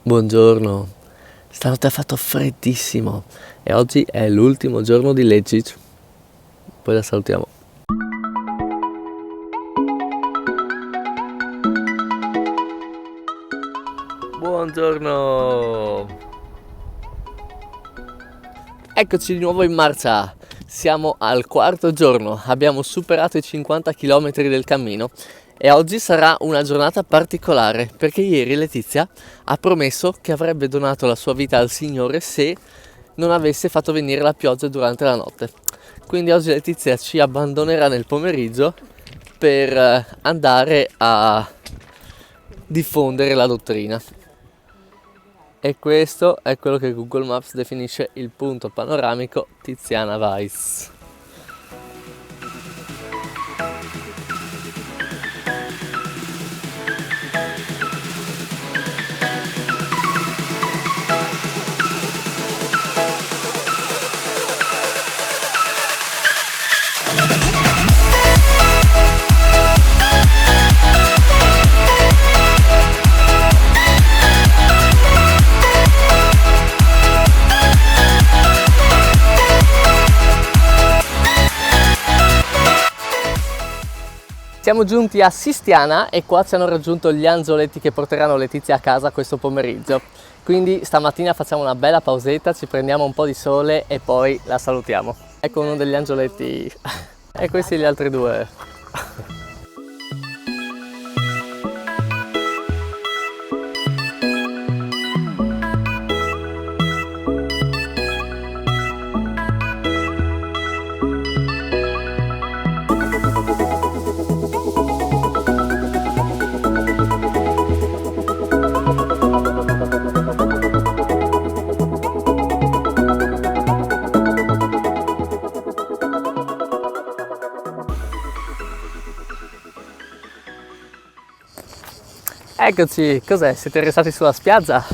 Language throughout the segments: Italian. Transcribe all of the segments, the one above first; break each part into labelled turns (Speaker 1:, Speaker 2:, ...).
Speaker 1: Buongiorno, stanotte ha fatto freddissimo e oggi è l'ultimo giorno di Legic, poi la salutiamo. Buongiorno! Eccoci di nuovo in marcia, siamo al quarto giorno, abbiamo superato i 50 km del cammino e oggi sarà una giornata particolare perché ieri Letizia ha promesso che avrebbe donato la sua vita al Signore se non avesse fatto venire la pioggia durante la notte. Quindi oggi Letizia ci abbandonerà nel pomeriggio per andare a diffondere la dottrina. E questo è quello che Google Maps definisce il punto panoramico Tiziana Weiss. Siamo giunti a Sistiana e qua ci hanno raggiunto gli angioletti che porteranno Letizia a casa questo pomeriggio. Quindi stamattina facciamo una bella pausetta, ci prendiamo un po' di sole e poi la salutiamo. Ecco uno degli angioletti e questi gli altri due. Eccoci, cos'è? Siete restati sulla spiaggia?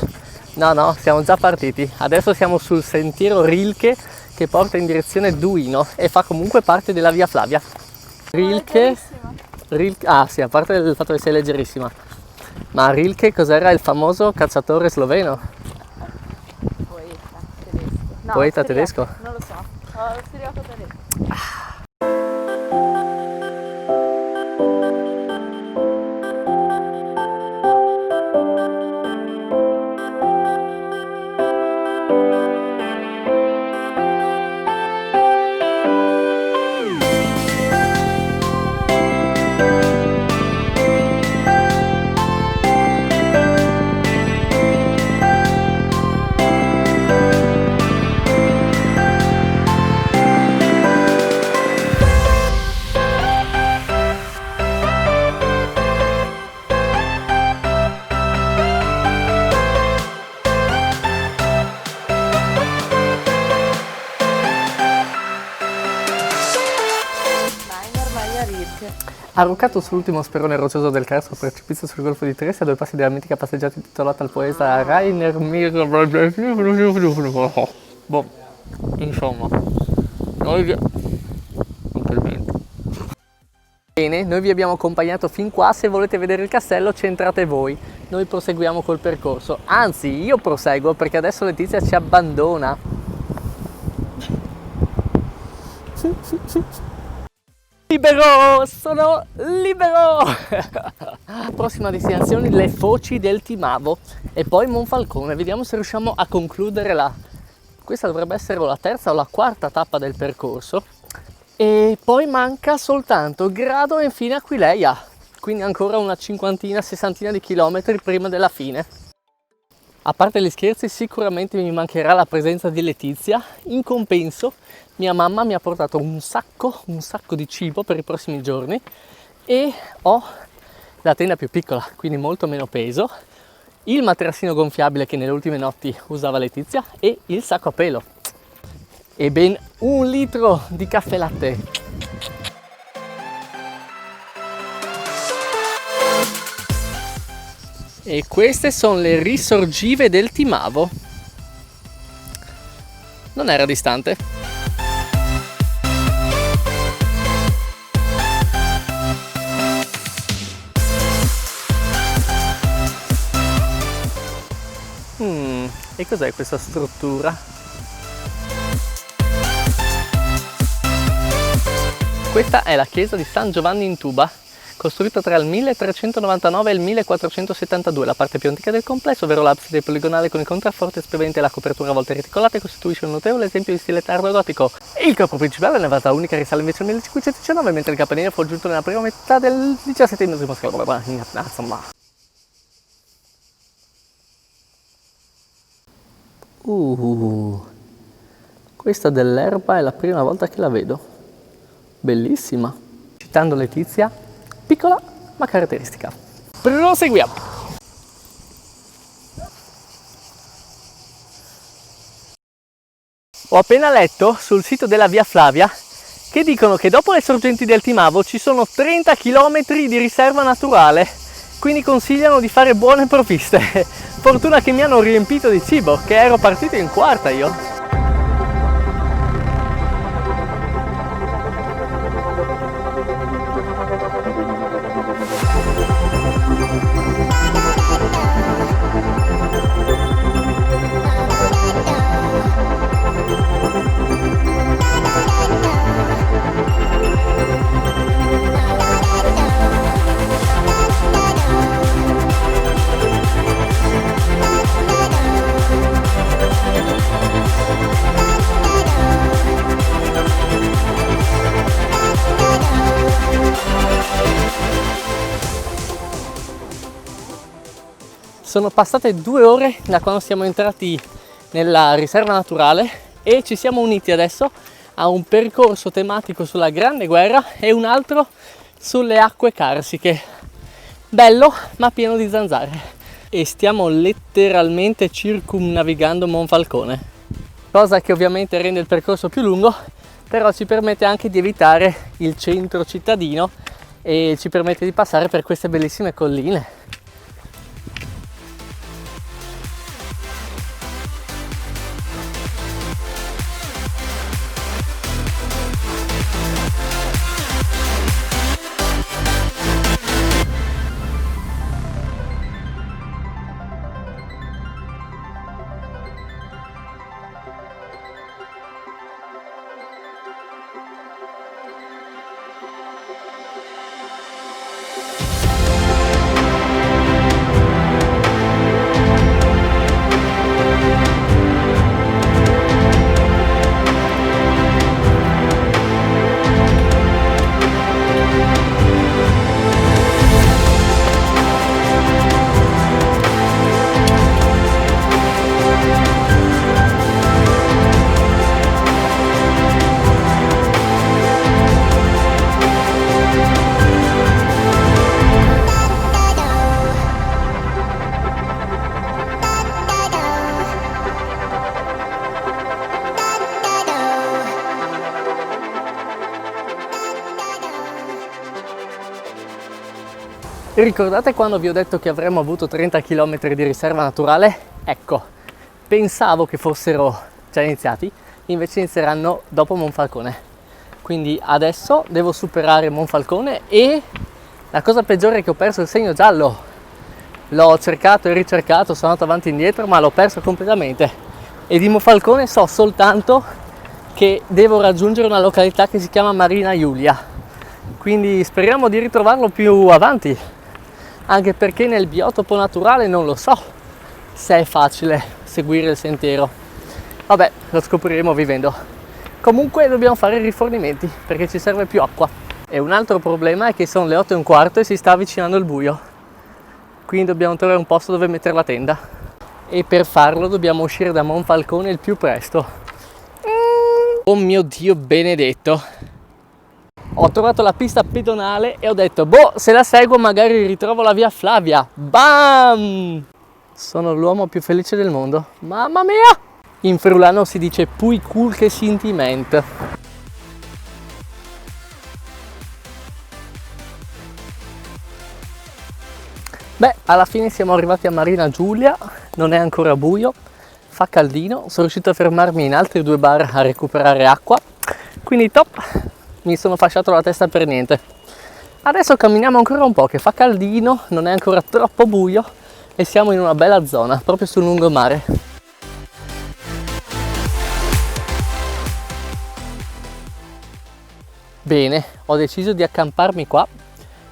Speaker 1: No, siamo già partiti. Adesso siamo sul sentiero Rilke che porta in direzione Duino e fa comunque parte della via Flavia. Rilke, ah sì, a parte il fatto che sei leggerissima. Ma Rilke cos'era il famoso cacciatore sloveno?
Speaker 2: Poeta tedesco. No,
Speaker 1: Poeta tedesco?
Speaker 2: Non lo so, ho studiato tedesco. Arroccato sull'ultimo sperone roccioso del Carso precipizio sul golfo di Trieste a 2 passi dalla mitica passeggiata intitolata al poeta Rainer Mir. Boh, insomma, noi bene, noi vi abbiamo accompagnato fin qua, se volete vedere il castello c'entrate voi, noi proseguiamo col percorso, anzi io proseguo perché adesso Letizia ci abbandona. Libero! Sono libero! Prossima destinazione, le Foci del Timavo e poi Monfalcone. Vediamo se riusciamo a concludere questa dovrebbe essere la terza o la quarta tappa del percorso. E poi manca soltanto Grado e infine Aquileia. Quindi ancora una cinquantina, sessantina di chilometri prima della fine. A parte gli scherzi, sicuramente mi mancherà la presenza di Letizia. In compenso, mia mamma mi ha portato un sacco di cibo per i prossimi giorni e ho la tenda più piccola, quindi molto meno peso, il materassino gonfiabile che nelle ultime notti usava Letizia e il sacco a pelo. E ben 1 litro di caffè latte. E queste sono le risorgive del Timavo. Non era distante. E cos'è questa struttura? Questa è la chiesa di San Giovanni in Tuba, costruita tra il 1399 e il 1472. La parte più antica del complesso, ovvero l'abside poligonale con il contrafforte spiovente e la copertura a volte reticolate, costituisce un notevole esempio di stile tardo-gotico. Il corpo principale, a navata unica, risale invece al 1519, mentre il campanile fu aggiunto nella prima metà del XVII secolo. Insomma. Questa dell'erba è la prima volta che la vedo. Bellissima. Citando Letizia, piccola ma caratteristica. Proseguiamo. Ho appena letto sul sito della Via Flavia che dicono che dopo le sorgenti del Timavo ci sono 30 km di riserva naturale, quindi consigliano di fare buone provviste. Fortuna che mi hanno riempito di cibo, che ero partito in quarta io. Sono passate 2 ore da quando siamo entrati nella riserva naturale e ci siamo uniti adesso a un percorso tematico sulla Grande Guerra e un altro sulle acque carsiche. Bello ma pieno di zanzare. E stiamo letteralmente circumnavigando Monfalcone, cosa che ovviamente rende il percorso più lungo, però ci permette anche di evitare il centro cittadino e ci permette di passare per queste bellissime colline. Ricordate quando vi ho detto che avremmo avuto 30 km di riserva naturale? Ecco, pensavo che fossero già iniziati, invece inizieranno dopo Monfalcone. Quindi adesso devo superare Monfalcone e la cosa peggiore è che ho perso il segno giallo. L'ho cercato e ricercato, sono andato avanti e indietro, ma l'ho perso completamente. E di Monfalcone so soltanto che devo raggiungere una località che si chiama Marina Giulia. Quindi speriamo di ritrovarlo più avanti. Anche perché nel biotopo naturale non lo so se è facile seguire il sentiero. Vabbè, lo scopriremo vivendo. Comunque dobbiamo fare i rifornimenti perché ci serve più acqua. E un altro problema è che sono le 8:15 e si sta avvicinando il buio. Quindi dobbiamo trovare un posto dove mettere la tenda. E per farlo dobbiamo uscire da Monfalcone il più presto. Oh mio Dio benedetto! Ho trovato la pista pedonale e ho detto, boh, se la seguo magari ritrovo la Via Flavia. Bam! Sono l'uomo più felice del mondo. Mamma mia! In friulano si dice pui cool che sentiment. Beh, alla fine siamo arrivati a Marina Giulia, non è ancora buio, fa caldino, sono riuscito a fermarmi in altri 2 bar a recuperare acqua, quindi top! Mi sono fasciato la testa per niente. Adesso camminiamo ancora un po', che fa caldino, non è ancora troppo buio, e siamo in una bella zona, proprio sul lungomare. Bene, ho deciso di accamparmi qua,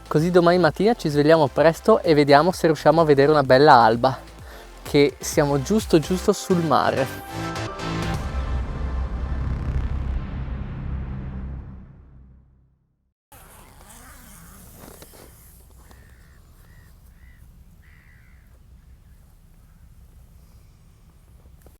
Speaker 2: così domani mattina ci svegliamo presto e vediamo se riusciamo a vedere una bella alba, che siamo giusto sul mare.